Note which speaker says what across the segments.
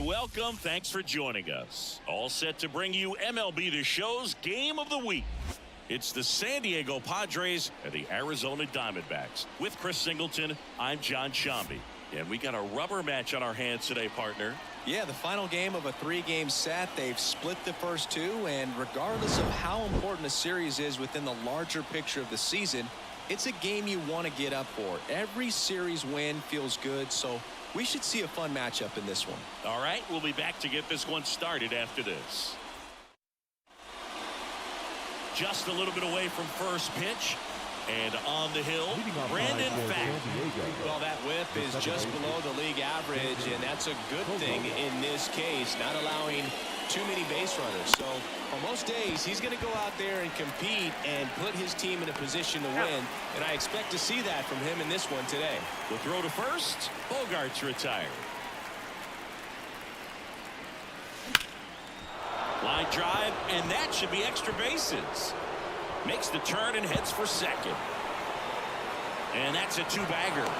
Speaker 1: and welcome. Thanks for joining us. All set to bring you MLB The Show's Game of the Week. It's the San Diego Padres and the Arizona Diamondbacks. With Chris Singleton, I'm John Shambi. And we got a rubber match on our hands today, partner.
Speaker 2: Yeah, the final game of a three-game set. They've split the first two, and regardless of how important a series is within the larger picture of the season, it's a game you want to get up for. Every series win feels good, so we should see a fun matchup in this one.
Speaker 1: All right, we'll be back to get this one started after this. Just a little bit away from first pitch. And on the hill, Brandon Fack.
Speaker 2: Well, that whip is just below the league average, and that's a good thing in this case, not allowing too many base runners. So on most days, he's going to go out there and compete and put his team in a position to win, and I expect to see that from him in this one today.
Speaker 1: The throw to first, Bogart's retired. Line drive, and that should be extra bases. Makes the turn and heads for second. And that's a two-bagger.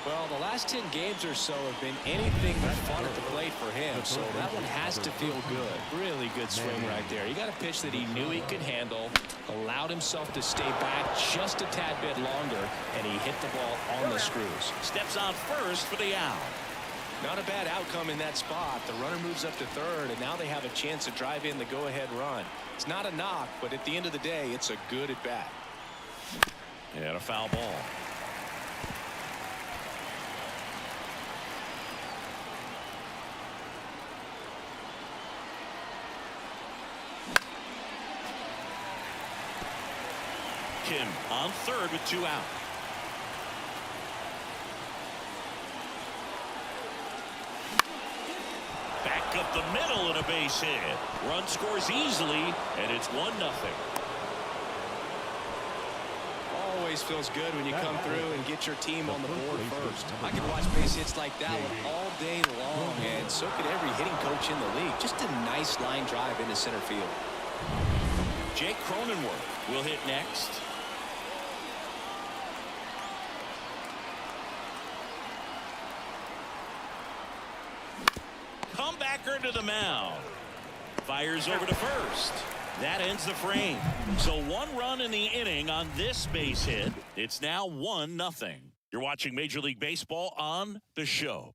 Speaker 2: Well, the last 10 games or so have been anything but fun at the plate for him, so that one has to feel good. Really good swing right there. He got a pitch that he knew he could handle, allowed himself to stay back just a tad bit longer, and he hit the ball on the screws.
Speaker 1: Steps on first for the out.
Speaker 2: Not a bad outcome in that spot. The runner moves up to third, and now they have a chance to drive in the go-ahead run. It's not a knock, but at the end of the day, it's a good at-bat.
Speaker 1: And a foul ball. Kim on third with two out. Back up the middle and a base hit. Run scores easily, and it's 1-0.
Speaker 2: Always feels good when you come through and get your team on the board first. I can watch base hits like that one all day long, and so could every hitting coach in the league. Just a nice line drive into center field.
Speaker 1: Jake Cronenworth will hit next. Comebacker to the mound. Fires over to first. That ends the frame. So one run in the inning on this base hit. It's now 1-0. You're watching Major League Baseball on The Show.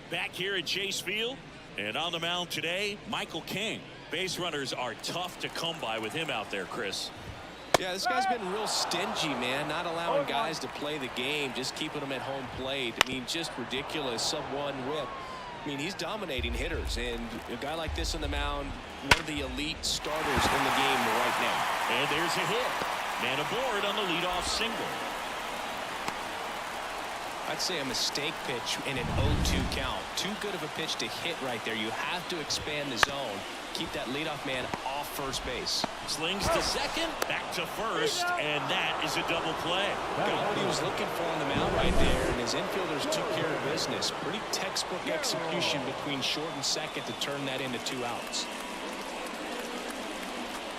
Speaker 1: Back here at Chase Field. And on the mound today, Michael King. Base runners are tough to come by with him out there, Chris.
Speaker 2: Yeah, this guy's been real stingy, man. Not allowing guys to play the game, just keeping them at home plate. I mean, just ridiculous. Sub-1 whip. I mean, he's dominating hitters, and a guy like this on the mound, one of the elite starters in the game right now.
Speaker 1: And there's a hit. Man aboard on the leadoff single.
Speaker 2: I'd say a mistake pitch in an 0-2 count. Too good of a pitch to hit right there. You have to expand the zone. Keep that leadoff man off first base.
Speaker 1: Slings to second, back to first, and that is a double play.
Speaker 2: Got what he was looking for on the mound right there, and his infielders took care of business. Pretty textbook execution between short and second to turn that into 2 outs.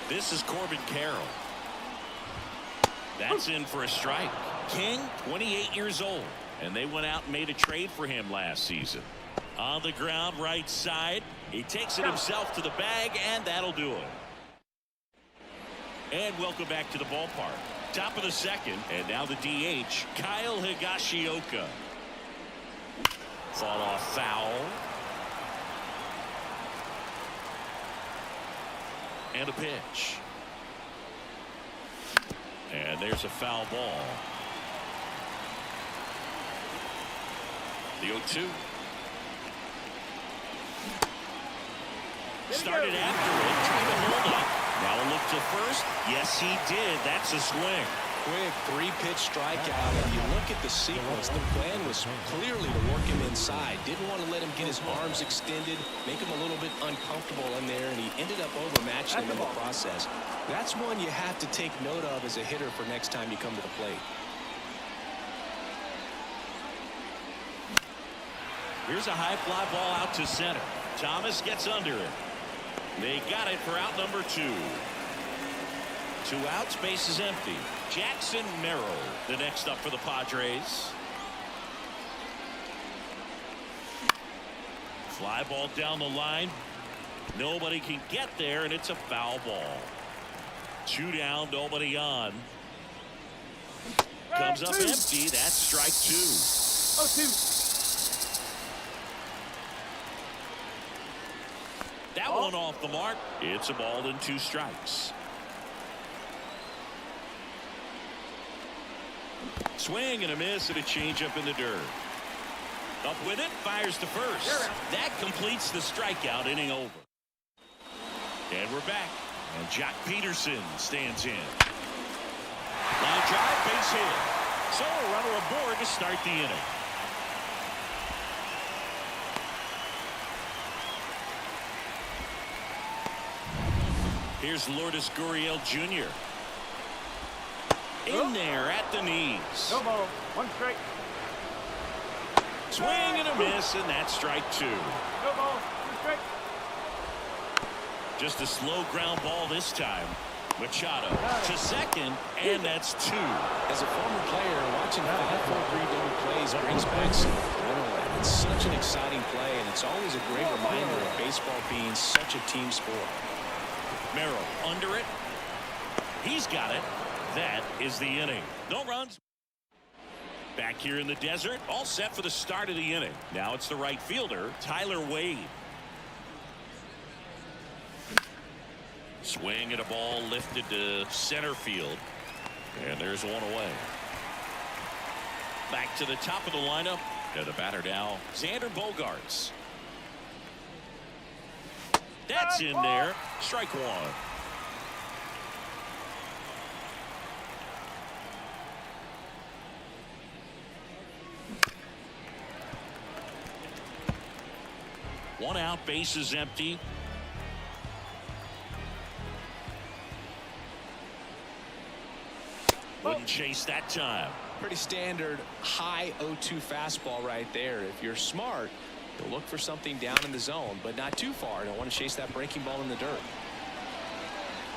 Speaker 1: This is Corbin Carroll. That's in for a strike. King, 28 years old, and they went out and made a trade for him last season. On the ground, right side. He takes it himself to the bag, and that'll do it. And welcome back to the ballpark. Top of the second, and now the DH, Kyle Higashioka. Fought off foul. And a pitch. And there's a foul ball. The 0-2. Started after it, trying to hold up. Now a look to first. Yes, he did. That's a swing.
Speaker 2: Quick 3-pitch strikeout, and you look at the sequence. The plan was clearly to work him inside. Didn't want to let him get his arms extended, make him a little bit uncomfortable in there, and he ended up overmatching him in the process. That's one you have to take note of as a hitter for next time you come to the plate.
Speaker 1: Here's a high fly ball out to center. Thomas gets under it. They got it for out number 2. 2 outs, base is empty. Jackson Merrill, the next up for the Padres. Fly ball down the line. Nobody can get there, and it's a foul ball. 2 down, nobody on. Comes up empty. That's strike 2. That one off the mark. It's a ball and 2 strikes. Swing and a miss and a changeup in the dirt. Up with it, fires to first. That completes the strikeout, inning over. And we're back. And Jock Peterson stands in. Line drive, base hit. So a runner aboard to start the inning. Here's Lourdes Gurriel Jr. In there at the knees.
Speaker 3: No ball. 1 strike.
Speaker 1: Swing and a miss, and that's strike 2.
Speaker 3: No ball. 2 strike.
Speaker 1: Just a slow ground ball this time. Machado to second, and that's 2.
Speaker 2: As a former player, watching 5-4-3 double plays brings back some adrenaline. It's such an exciting play, and it's always a great reminder of baseball being such a team sport.
Speaker 1: Merrill under it. He's got it. That is the inning. No runs. Back here in the desert, all set for the start of the inning. Now it's the right fielder, Tyler Wade. Swing and a ball lifted to center field. And there's one away. Back to the top of the lineup. And the batter now, Xander Bogaerts. That's in there. Strike 1. One out, base is empty. Wouldn't chase that time.
Speaker 2: Pretty standard high 0-2 fastball right there. If you're smart, you'll look for something down in the zone, but not too far. Don't want to chase that breaking ball in the dirt.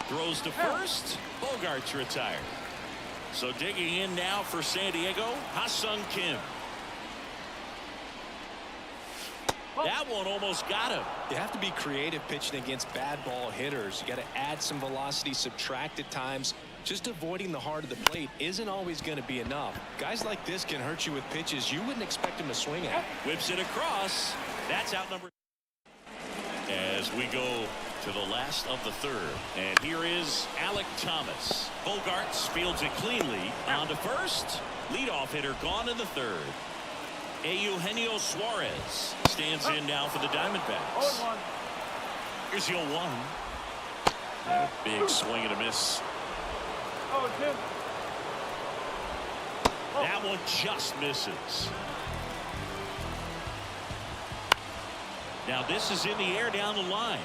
Speaker 1: Throws to first. Bogaerts retired. So digging in now for San Diego, Ha-Sung Kim. That one almost got him.
Speaker 2: You have to be creative pitching against bad ball hitters. You got to add some velocity, subtract at times. Just avoiding the heart of the plate isn't always going to be enough. Guys like this can hurt you with pitches you wouldn't expect him to swing at.
Speaker 1: Whips it across. That's out number. As we go to the last of the 3rd. And here is Alec Thomas. Bogaerts fields it cleanly. On to first. Leadoff hitter gone in the 3rd. Eugenio Suarez stands in now for the Diamondbacks. Here's the 0-1. And a big swing and a miss. That one just misses. Now this is in the air down the line.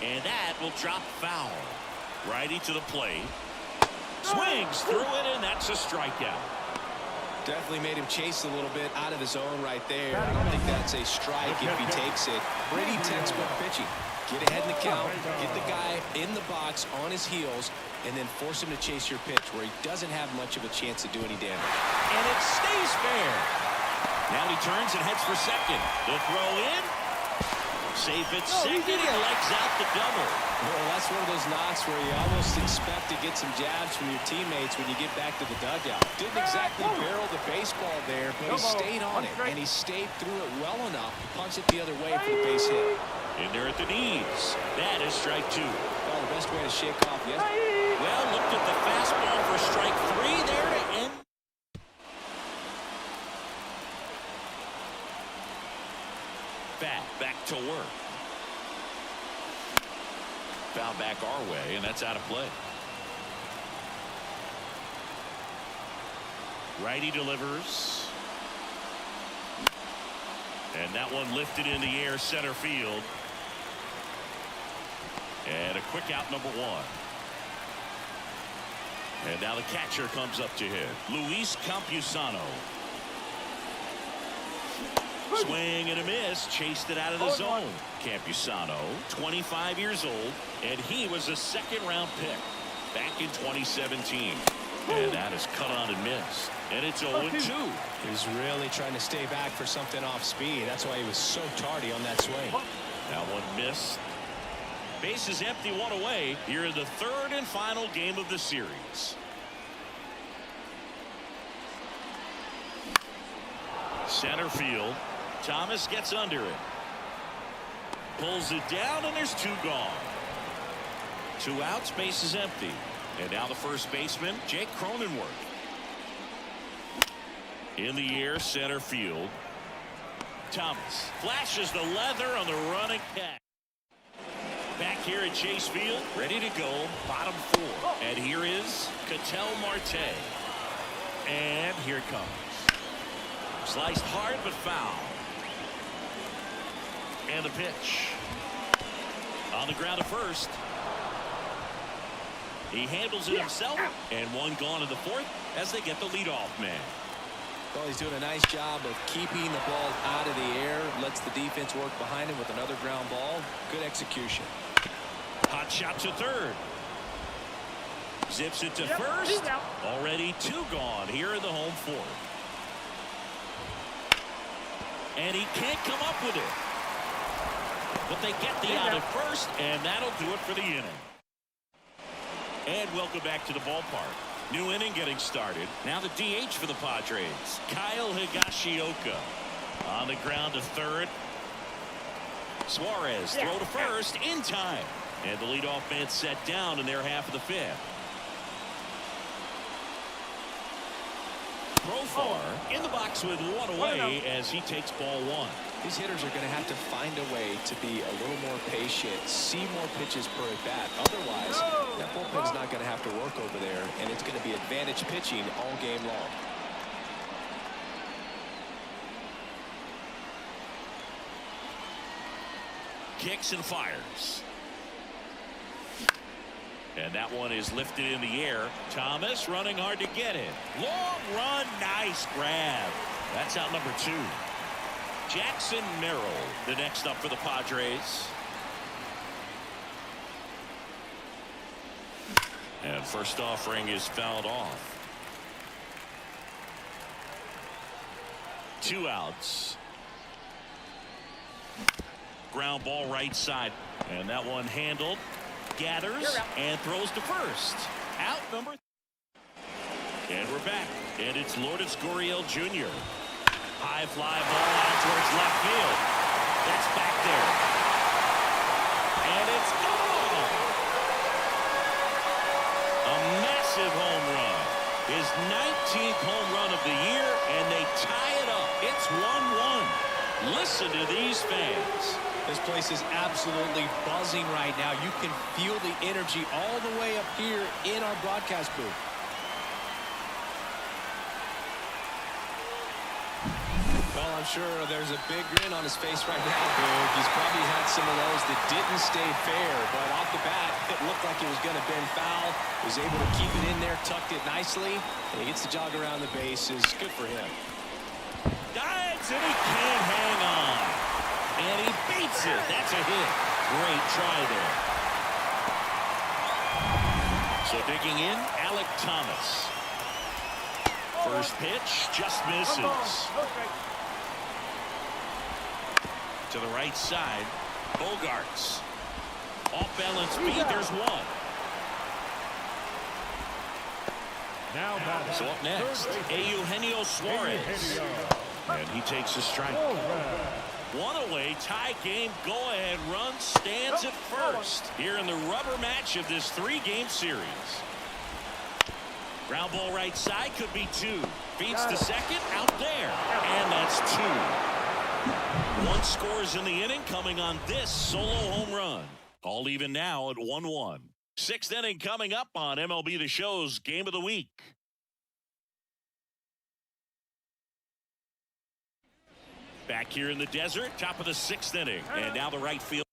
Speaker 1: And that will drop foul. Righty to the plate. Swings through it, and that's a strikeout.
Speaker 2: Definitely made him chase a little bit out of the zone right there. I don't think that's a strike if he takes it. Pretty textbook pitching. Get ahead in the count, get the guy in the box on his heels, and then force him to chase your pitch where he doesn't have much of a chance to do any damage.
Speaker 1: And it stays fair. Now he turns and heads for second. The throw in. Safe at second. He legs out the double.
Speaker 2: Well, that's one of those knocks where you almost expect to get some jabs from your teammates when you get back to the dugout. Didn't exactly barrel the baseball there, but he stayed on it, and he stayed through it well enough to punch it the other way for the base hit.
Speaker 1: In there at the knees. That is strike 2.
Speaker 2: Well, the best way to shake off
Speaker 1: Well, looked at the fastball for strike 3 there to end. Back to work. Foul back our way, and that's out of play. Righty delivers. And that one lifted in the air center field. And a quick out number 1. And now the catcher comes up to hit. Luis Campusano. Swing and a miss. Chased it out of the zone. Campusano, 25 years old, and he was a 2nd-round pick back in 2017. And that is cut on and missed. And it's 0-2.
Speaker 2: He's really trying to stay back for something off speed. That's why he was so tardy on that swing.
Speaker 1: That one missed. Base is empty, one away. Here in the third and final game of the series. Center field. Thomas gets under it. Pulls it down, and there's two gone. Two outs, base is empty. And now the first baseman, Jake Cronenworth. In the air, center field. Thomas flashes the leather on the running catch. Back here at Chase Field, ready to go, bottom four. And here is Ketel Marte. And here it comes. Sliced hard but foul. And the pitch. On the ground at first. He handles it himself. And one gone in the fourth as they get the leadoff man.
Speaker 2: Well, he's doing a nice job of keeping the ball out of the air. Lets the defense work behind him with another ground ball. Good execution.
Speaker 1: Hot shot to third. Zips it to first. Already two gone here in the home fourth. And he can't come up with it. But they get the out at first, and that'll do it for the inning. And welcome back to the ballpark. New inning getting started. Now the DH for the Padres, Kyle Higashioka. On the ground to third. Suarez throw to first in time. And the leadoff man set down in their half of the fifth. Profar in the box with one away as he takes ball one.
Speaker 2: These hitters are going to have to find a way to be a little more patient, see more pitches per at bat. Otherwise, that bullpen's not going to have to work over there, and it's going to be advantage pitching all game long.
Speaker 1: Kicks and fires. And that one is lifted in the air. Thomas running hard to get it. Long run, nice grab. That's out number two. Jackson Merrill, the next up for the Padres. And first offering is fouled off. Two outs. Ground ball right side. And that one handled. Gathers and throws to first. Out number. And we're back. And it's Lourdes Gurriel Jr. High fly ball out towards left field. That's back there. And it's gone. A massive home run. His 19th home run of the year, and they tie it up. It's 1-1. Listen to these fans.
Speaker 2: This place is absolutely buzzing right now. You can feel the energy all the way up here in our broadcast booth. Well, I'm sure there's a big grin on his face right now, Boog. He's probably had some of those that didn't stay fair, but off the bat, it looked like it was going to bend foul. Was able to keep it in there, tucked it nicely, and he gets the jog around the bases. Good for him.
Speaker 1: Dives, and he can't hang on. And he beats it. That's a hit. Great try there. So digging in, Alek Thomas. First pitch just misses. To the right side, Bogarts. Off balance speed, there's one. So up next, Eugenio Suarez. And he takes a strike. One away, tie game, go-ahead run stands at first here in the rubber match of this three-game series. Ground ball right side, could be two. Feeds to second, out there. And that's two. One scores in the inning coming on this solo home run. All even now at 1-1. Sixth inning coming up on MLB The Show's Game of the Week. Back here in the desert, top of the sixth inning. And now the right field.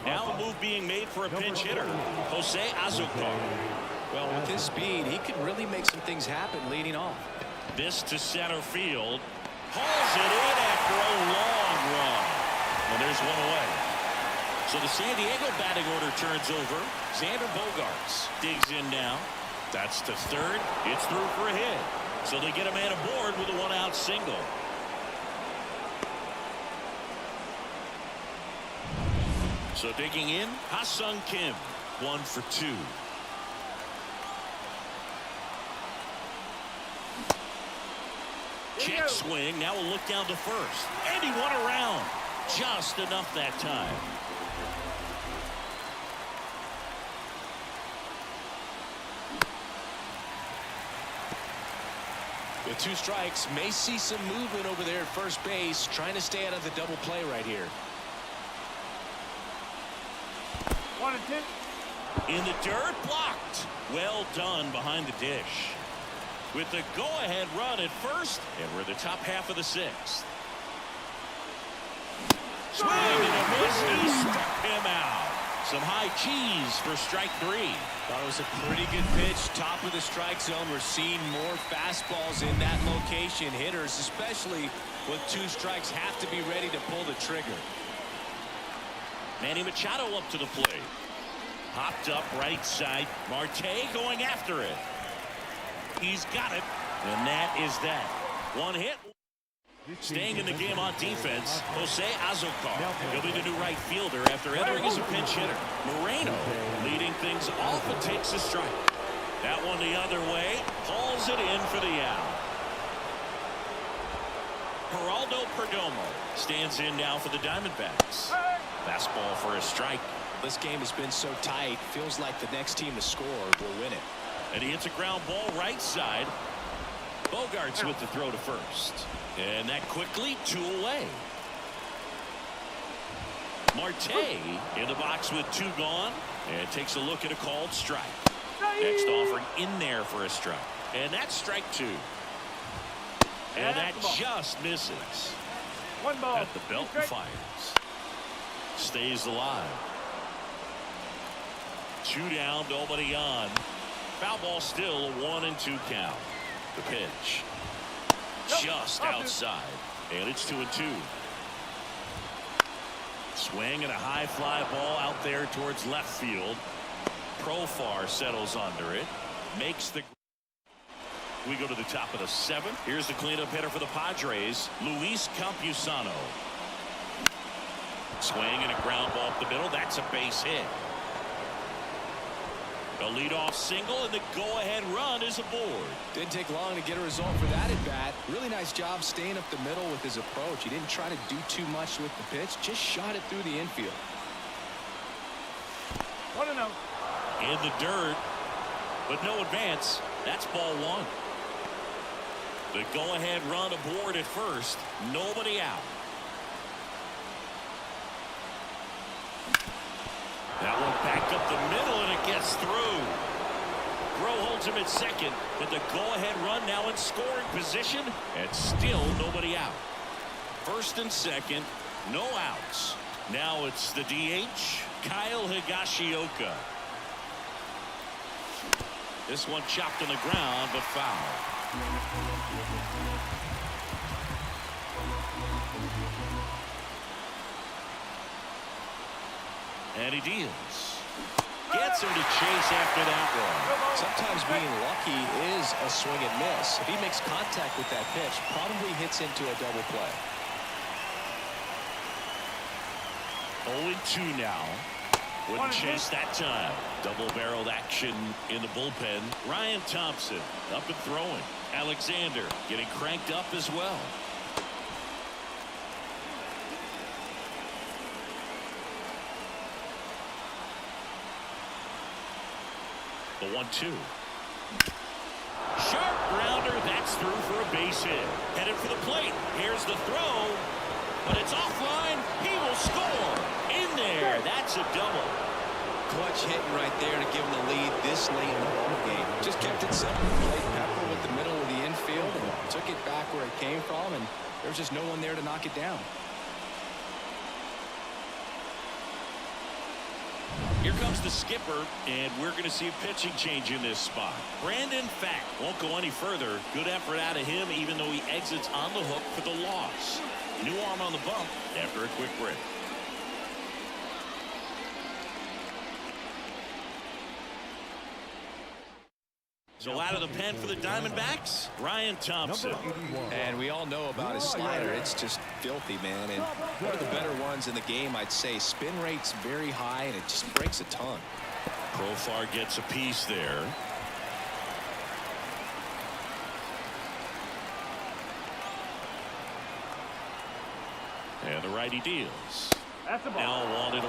Speaker 1: Now a move being made for a pinch hitter, Jose Azucar.
Speaker 2: Well, with his speed, he can really make some things happen leading off.
Speaker 1: This to center field. Hauls it in after a long run. And there's one away. So the San Diego batting order turns over. Xander Bogaerts digs in now. That's to third. It's through for a hit. So they get a man aboard with a one-out single. So digging in, Ha-Sung Kim, 1 for 2. Check swing. Now we'll look down to first. And he won around. Just enough that time.
Speaker 2: With 2 strikes, may see some movement over there at first base, trying to stay out of the double play right here.
Speaker 3: 1 and 2.
Speaker 1: In the dirt, blocked. Well done behind the dish. With the go-ahead run at first, and we're in the top half of the 6th. Swing and a miss. He struck him out. Some high cheese for strike 3.
Speaker 2: That was a pretty good pitch. Top of the strike zone. We're seeing more fastballs in that location. Hitters, especially with 2 strikes, have to be ready to pull the trigger.
Speaker 1: Manny Machado up to the plate. Hopped up right side. Marte going after it. He's got it. And that is that. 1 hit. Staying in the game on defense, Jose Azocar. He'll be the new right fielder after entering as a pinch hitter. Moreno leading things off and takes a strike. That one the other way. Hauls it in for the out. Geraldo Perdomo stands in now for the Diamondbacks. Fastball for a strike.
Speaker 2: This game has been so tight. Feels like the next team to score will win it.
Speaker 1: And he hits a ground ball right side. Bogaerts with the throw to first. And that quickly 2 away. Marte in the box with 2 gone. And takes a look at a called strike. Next offering in there for a strike. And that's strike 2. And that just misses.
Speaker 3: 1 ball.
Speaker 1: At the belt and fires. Stays alive. 2 down, nobody on. Foul ball still, a 1 and 2 count. The pitch. Just outside. And it's 2 and 2. Swing and a high fly ball out there towards left field. Profar settles under it. Makes the. We go to the top of the 7th. Here's the cleanup hitter for the Padres, Luis Campusano. Swing and a ground ball up the middle. That's a base hit. A leadoff single, and the go-ahead run is aboard.
Speaker 2: Didn't take long to get a result for that at bat. Really nice job staying up the middle with his approach. He didn't try to do too much with the pitch, just shot it through the infield.
Speaker 3: 1-0.
Speaker 1: In the dirt, but no advance. That's ball 1. The go-ahead run aboard at first. Nobody out. That one backed up the middle, and it gets through. Groh holds him at second, but the go-ahead run now in scoring position, and still nobody out. First and second, no outs. Now it's the DH, Kyle Higashioka. This one chopped on the ground, but foul. And he deals. Gets him to chase after that one.
Speaker 2: Sometimes being lucky is a swing and miss. If he makes contact with that pitch, probably hits into a double play.
Speaker 1: 0-2 now. Wouldn't chase that time. Double-barreled action in the bullpen. Ryan Thompson up and throwing. Alexander getting cranked up as well. The 1-2. Sharp grounder. That's through for a base hit. Headed for the plate. Here's the throw. But it's offline. He will score. In there. That's a double.
Speaker 2: Clutch hitting right there to give him the lead this late in the ball game. Just kept it simple. Played Pepper with the middle of the infield and took it back where it came from, and there was just no one there to knock it down.
Speaker 1: Here comes the skipper, and we're going to see a pitching change in this spot. Brandon Fack won't go any further. Good effort out of him, even though he exits on the hook for the loss. New arm on the bump after a quick break. So out of the pen for the Diamondbacks, Ryan Thompson.
Speaker 2: And we all know about his slider. It's just filthy, man. And one of the better ones in the game, I'd say. Spin rate's very high, and it just breaks a ton.
Speaker 1: Profar gets a piece there. And the righty deals.
Speaker 3: That's the ball.
Speaker 1: Now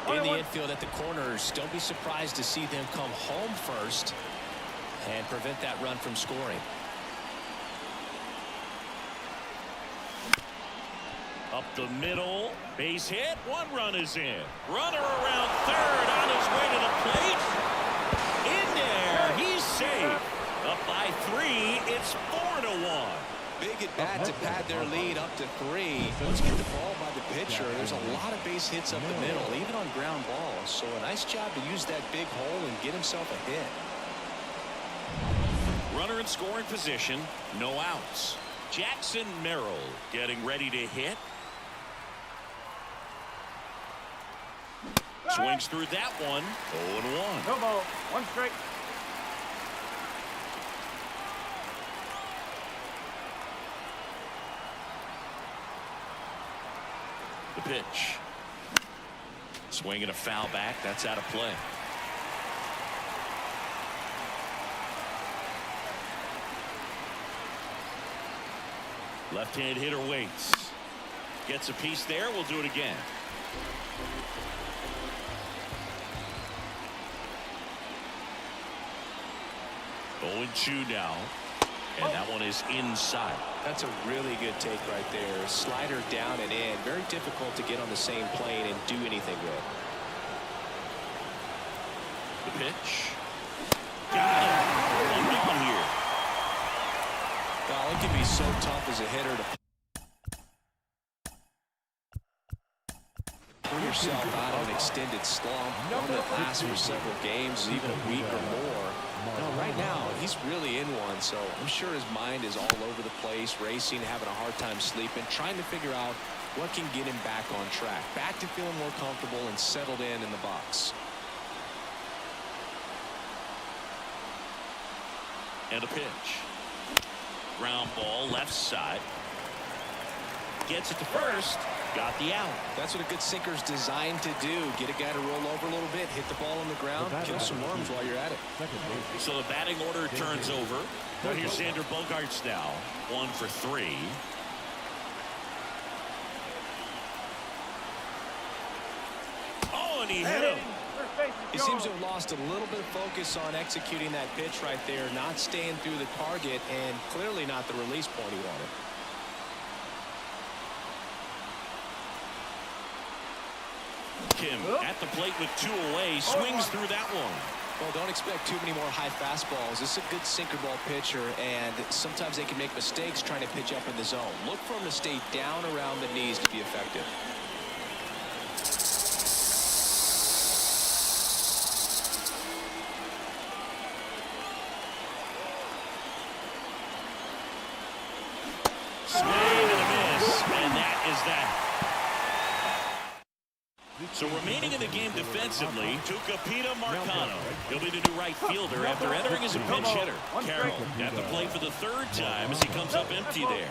Speaker 1: 1-1.
Speaker 2: In the infield at the corners, don't be surprised to see them come home first and prevent that run from scoring.
Speaker 1: Up the middle, base hit, 1 run is in. Runner around third on his way to the plate. In there, he's safe. Up by 3, it's 4-1.
Speaker 2: Big at bat to pad their lead up to 3. Once you get the ball by the pitcher, there's a lot of base hits up the middle, even on ground balls. So a nice job to use that big hole and get himself a hit.
Speaker 1: Runner in scoring position, no outs. Jackson Merrill getting ready to hit. Swings through that one. 0-1.
Speaker 3: No ball. 1 strike.
Speaker 1: The pitch. Swinging a foul back. That's out of play. Left-handed hitter waits. Gets a piece there. We'll do it again. Oh, 0-2 now. And that one is inside.
Speaker 2: That's a really good take right there. Slider down and in. Very difficult to get on the same plane and do anything with.
Speaker 1: The pitch. Got him. One on here.
Speaker 2: Well, it can be so tough as a hitter to pull yourself out of an extended slump, one that lasts for several games, even a week or more. No, right now, he's really in one, so I'm sure his mind is all over the place, racing, having a hard time sleeping, trying to figure out what can get him back on track, back to feeling more comfortable and settled in the box.
Speaker 1: And a pitch. Ground ball left side. Gets it to first. Got the out.
Speaker 2: That's what a good sinker's designed to do. Get a guy to roll over a little bit, hit the ball on the ground, kill some worms while you're at it.
Speaker 1: So the batting order turns over. Now here's Xander Bogaerts now. 1 for 3. Oh, and he hit him.
Speaker 2: He seems to have lost a little bit of focus on executing that pitch right there, not staying through the target, and clearly not the release point he wanted.
Speaker 1: Kim at the plate with 2 away, swings through that one.
Speaker 2: Well, don't expect too many more high fastballs. This is a good sinker ball pitcher, and sometimes they can make mistakes trying to pitch up in the zone. Look for him to stay down around the knees to be effective.
Speaker 1: Swing and a miss, and that is that. So remaining in the game defensively, Tucupita Marcano. He'll be the new right fielder after entering as a pinch hitter. Carroll at the plate for the 3rd time as he comes up empty there.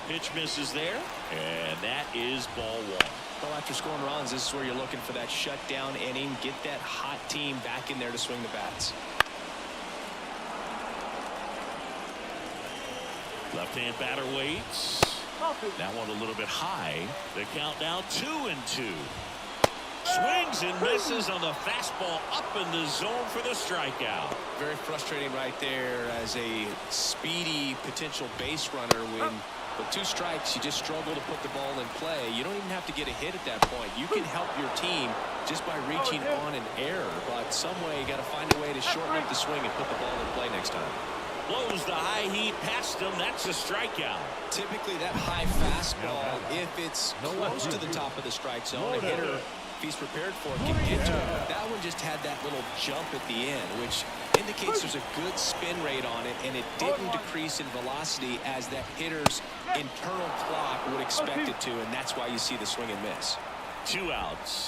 Speaker 1: Pitch misses there, and that is ball 1.
Speaker 2: Well, after scoring runs, this is where you're looking for that shutdown inning. Get that hot team back in there to swing the bats.
Speaker 1: Left-hand batter waits. That one a little bit high. The count now 2-2. Swings and misses on the fastball up in the zone for the strikeout.
Speaker 2: Very frustrating right there as a speedy potential base runner when with 2 strikes you just struggle to put the ball in play. You don't even have to get a hit at that point. You can help your team just by reaching on an error, but some way you got to find a way to shorten up the swing and put the ball in play next time.
Speaker 1: Blows the high heat past him. That's a strikeout.
Speaker 2: Typically that high fastball, if it's close to the top of the strike zone, a hitter, if he's prepared for it, can get to it. But that one just had that little jump at the end, which indicates there's a good spin rate on it, and it didn't decrease in velocity as that hitter's internal clock would expect it to, and that's why you see the swing and miss.
Speaker 1: 2 outs.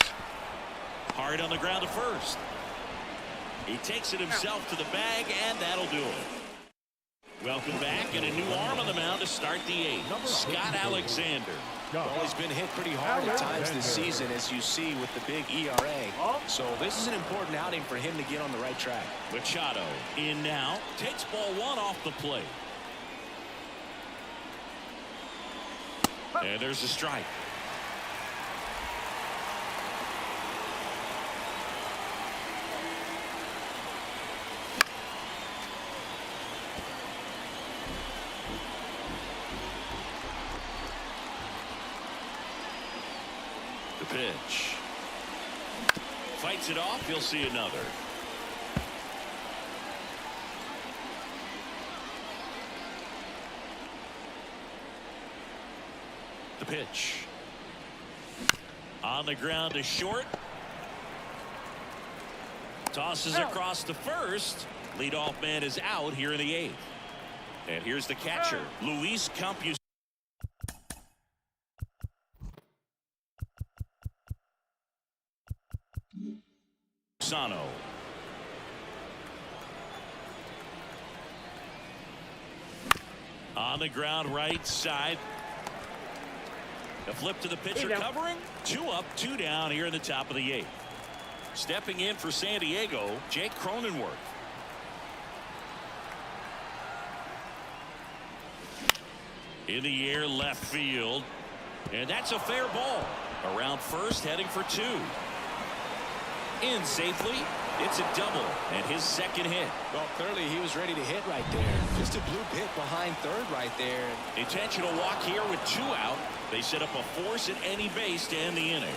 Speaker 1: Hard on the ground to first. He takes it himself to the bag, and that'll do it. Welcome back, and a new arm on the mound to start the eighth. Scott Alexander.
Speaker 2: Well, he's been hit pretty hard at times this season, as you see with the big ERA. So this is an important outing for him to get on the right track.
Speaker 1: Machado in now. Takes ball one off the plate. And there's a strike. The pitch. Fights it off. You'll see another. The pitch. On the ground to short. Tosses across to first. Leadoff man is out here in the eighth. And here's the catcher, Luis Campos. Sano. On the ground right side. The flip to the pitcher covering. 2 up, 2 down here in the top of the eighth. Stepping in for San Diego, Jake Cronenworth. In the air left field. And that's a fair ball. Around first, heading for 2. In safely. It's a double and his second hit.
Speaker 2: Well, clearly he was ready to hit right there. Just a bloop hit behind third right there.
Speaker 1: Intentional walk here with 2 out. They set up a force at any base to end the inning.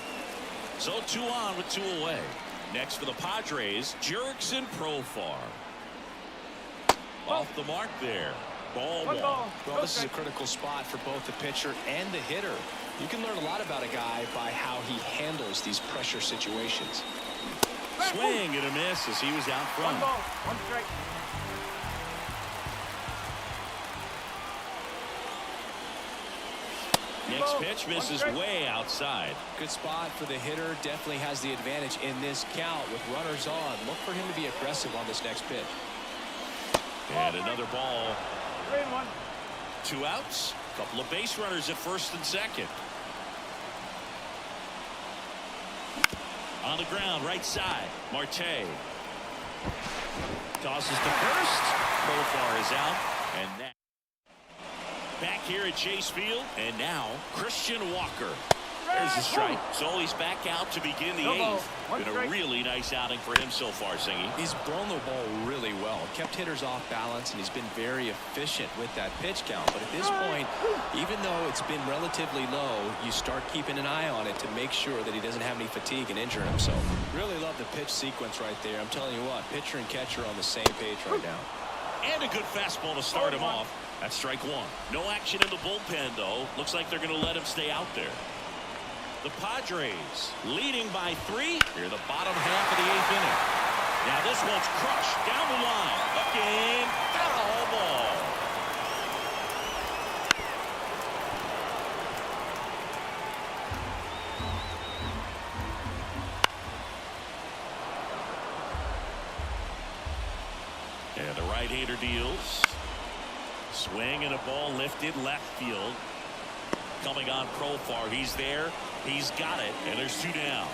Speaker 1: So 2 on with 2 away. Next for the Padres, Jurickson Profar. Off the mark there. Ball 1.
Speaker 3: Well,
Speaker 2: this is a critical spot for both the pitcher and the hitter. You can learn a lot about a guy by how he handles these pressure situations.
Speaker 1: Swing and a miss as he was out front.
Speaker 3: 1 ball, 1 strike.
Speaker 1: Next pitch misses way outside.
Speaker 2: Good spot for the hitter. Definitely has the advantage in this count with runners on. Look for him to be aggressive on this next pitch.
Speaker 1: And another ball.
Speaker 3: 3-1.
Speaker 1: 2 outs. Couple of base runners at first and second. On the ground, right side. Marte. Tosses to first. Profar is out. And that. Back here at Chase Field. And now, Christian Walker. There's the strike. So he's back out to begin the eighth. Been a really nice outing for him so far, Singy.
Speaker 2: He's blown the ball really well. Kept hitters off balance, and he's been very efficient with that pitch count. But at this point, even though it's been relatively low, you start keeping an eye on it to make sure that he doesn't have any fatigue and injure himself. Really love the pitch sequence right there. I'm telling you what, pitcher and catcher on the same page right now.
Speaker 1: And a good fastball to start him off. That's strike 1. No action in the bullpen, though. Looks like they're going to let him stay out there. The Padres leading by 3 here the bottom half of the 8th inning. Now this one's crushed down the line. Up and foul ball. And the right-hander deals. Swing and a ball lifted left field. Coming on Profar. He's there. He's got it. And there's 2 down.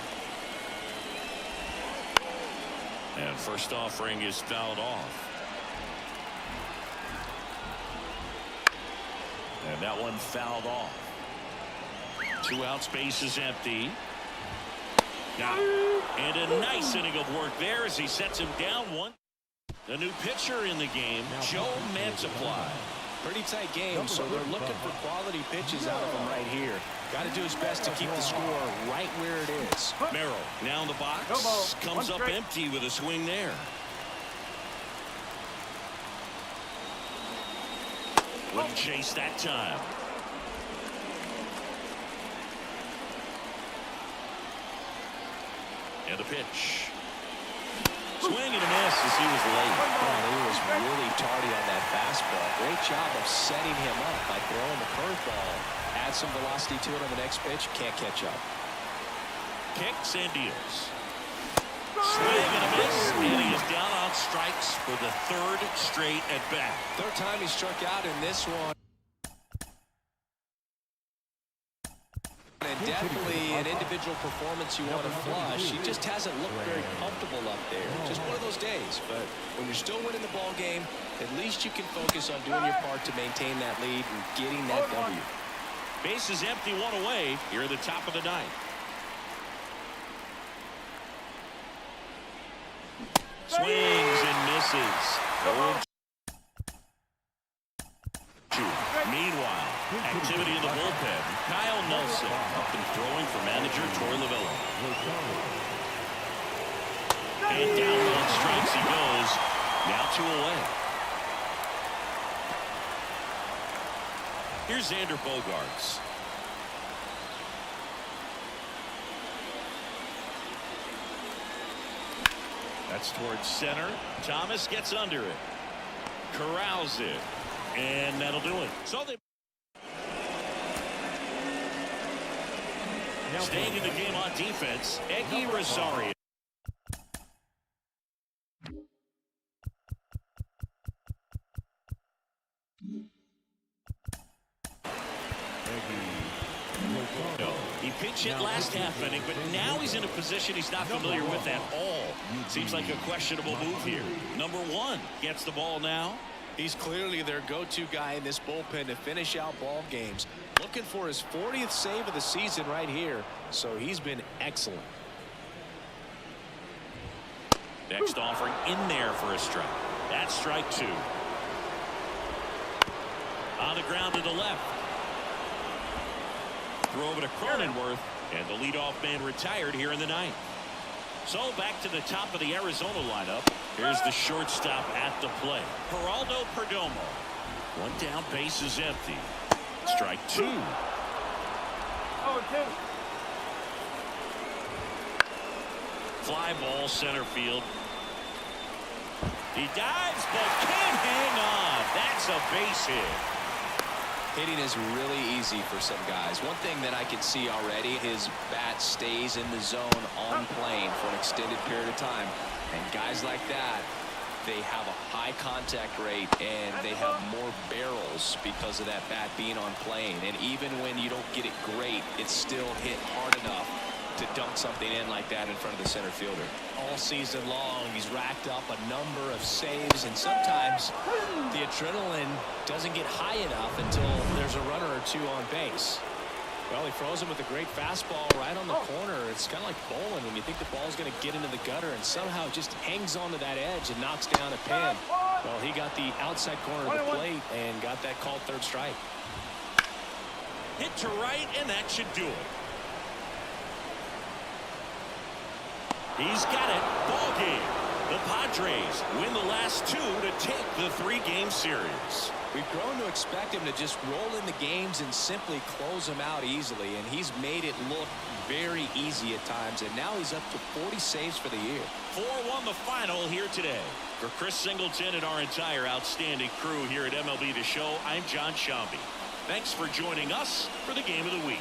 Speaker 1: And first offering is fouled off. And that one fouled off. 2 outs, base is empty. Now, and a nice inning of work there as he sets him down 1. The new pitcher in the game, Joe Mantiply.
Speaker 2: Pretty tight game, so they're looking for quality pitches out of him right here. Got to do his best to keep the score right where it is.
Speaker 1: Merrill now in the box. Comes up empty with a swing there. Wouldn't chase that time. And the pitch. Swing and a miss as he was late.
Speaker 2: Oh, he was really tardy on that fastball. Great job of setting him up by throwing the curveball. Add some velocity to it on the next pitch. Can't catch up.
Speaker 1: Kicks and deals. Swing and a miss. And he is down strikes for the third straight at bat.
Speaker 2: Third time he struck out in this one. And definitely an individual performance you want to flush. He just hasn't looked very comfortable up there. Just one of those days. But when you're still winning the ball game, at least you can focus on doing your part to maintain that lead and getting that W.
Speaker 1: Base is empty, one away here at the top of the ninth. Swings and misses. 0-2. Meanwhile, activity in the bullpen. Kyle Nelson up and throwing for manager Troy Lavella. And down on strikes he goes. Now 2 away. Here's Xander Bogaerts. That's towards center. Thomas gets under it. Corrals it. And that'll do it. So they staying in the game on defense. Eggy Rosario. He pinch hit last half inning, but now he's in a position he's not familiar with at all. Seems like a questionable move here. Number 1 gets the ball now.
Speaker 2: He's clearly their go-to guy in this bullpen to finish out ball games. Looking for his 40th save of the season right here. So he's been excellent.
Speaker 1: Next offering in there for a strike. That's strike 2. On the ground to the left. Throw over to Cronenworth, and the leadoff man retired here in the ninth. So back to the top of the Arizona lineup. Here's the shortstop at the plate. Geraldo Perdomo. 1 down, base is empty. Strike 2.
Speaker 3: 0-2.
Speaker 1: Fly ball center field. He dives but can't hang on. That's a base hit.
Speaker 2: Hitting is really easy for some guys. One thing that I can see already, his bat stays in the zone on plane for an extended period of time. And guys like that, they have a high contact rate and they have more barrels because of that bat being on plane. And even when you don't get it great, it's still hit hard enough to dunk something in like that in front of the center fielder. All season long, he's racked up a number of saves, and sometimes the adrenaline doesn't get high enough until there's a runner or 2 on base. Well, he froze him with a great fastball right on the corner. It's kind of like bowling when you think the ball's going to get into the gutter and somehow just hangs onto that edge and knocks down a pin. Well, he got the outside corner of the plate and got that called third strike.
Speaker 1: Hit to right, and that should do it. He's got it. Ball game. The Padres win the last 2 to take the 3-game series.
Speaker 2: We've grown to expect him to just roll in the games and simply close them out easily, and he's made it look very easy at times, and now he's up to 40 saves for the year.
Speaker 1: 4-1 the final here today. For Chris Singleton and our entire outstanding crew here at MLB The Show, I'm John Shambi. Thanks for joining us for the Game of the Week.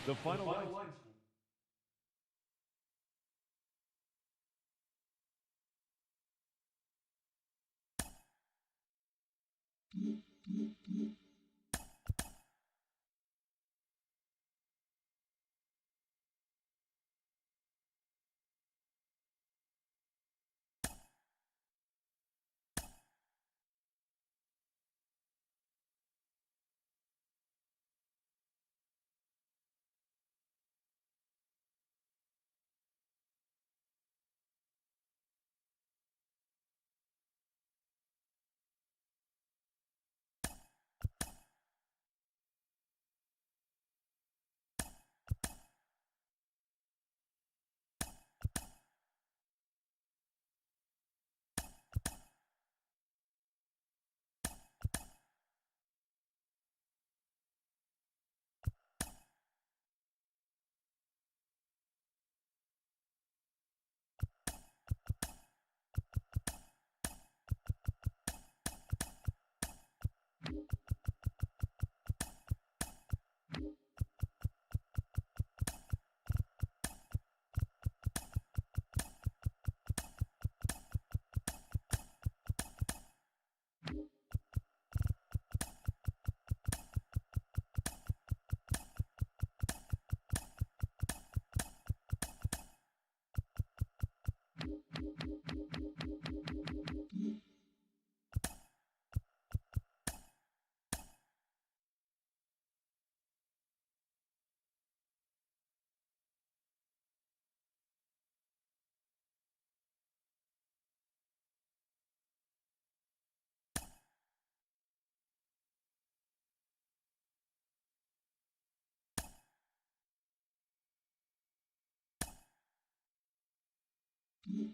Speaker 3: The final line.
Speaker 4: Mm-hmm.